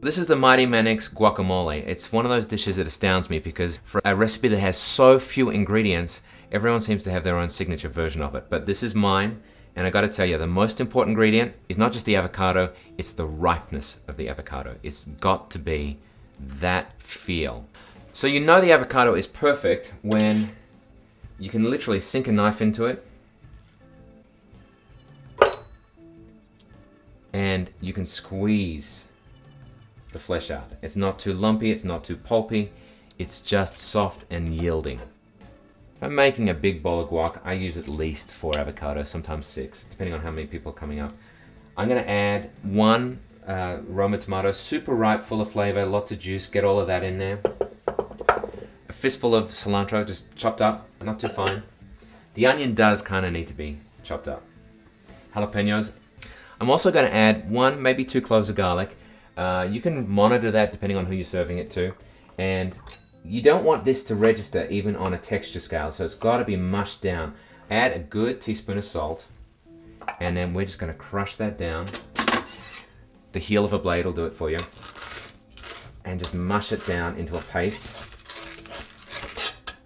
This is the Mighty Mannix Guacamole. It's one of those dishes that astounds me because for a recipe that has so few ingredients, everyone seems to have their own signature version of it. But this is mine, and I gotta tell you, the most important ingredient is not just the avocado, it's the ripeness of the avocado. It's got to be that feel. So you know the avocado is perfect when you can literally sink a knife into it and you can squeeze the flesh out. It's not too lumpy, it's not too pulpy, it's just soft and yielding. If I'm making a big bowl of guac, I use at least 4 avocados, sometimes 6, depending on how many people are coming up. I'm gonna add 1 Roma tomato, super ripe, full of flavor, lots of juice, get all of that in there. A fistful of cilantro, just chopped up, not too fine. The onion does kind of need to be chopped up. Jalapenos. I'm also gonna add 1, maybe 2 cloves of garlic. You can monitor that depending on who you're serving it to. And you don't want this to register even on a texture scale, so it's got to be mushed down. Add a good teaspoon of salt, and then we're just going to crush that down. The heel of a blade will do it for you. And just mush it down into a paste.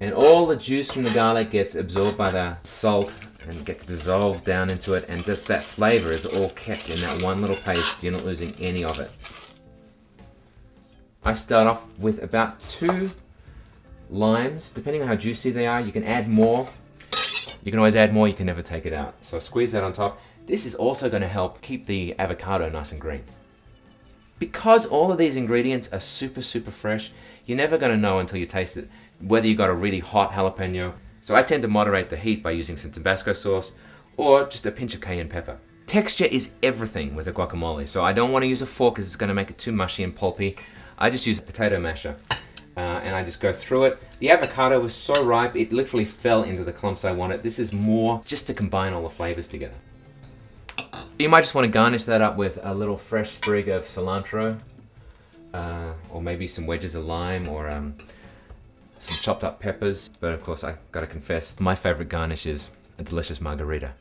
And all the juice from the garlic gets absorbed by the salt and gets dissolved down into it, and just that flavor is all kept in that one little paste. You're not losing any of it. I start off with about 2 limes, depending on how juicy they are. You can add more. You can always add more, you can never take it out. So squeeze that on top. This is also going to help keep the avocado nice and green. Because all of these ingredients are super fresh, you're never going to know until you taste it whether you got a really hot jalapeno. So I tend to moderate the heat by using some Tabasco sauce or just a pinch of cayenne pepper. Texture is everything with a guacamole, so I don't want to use a fork because it's going to make it too mushy and pulpy. I just use a potato masher and I just go through it. The avocado was so ripe, it literally fell into the clumps I wanted. This is more just to combine all the flavors together. You might just want to garnish that up with a little fresh sprig of cilantro, or maybe some wedges of lime, or some chopped up peppers. But of course, I gotta confess, my favorite garnish is a delicious margarita.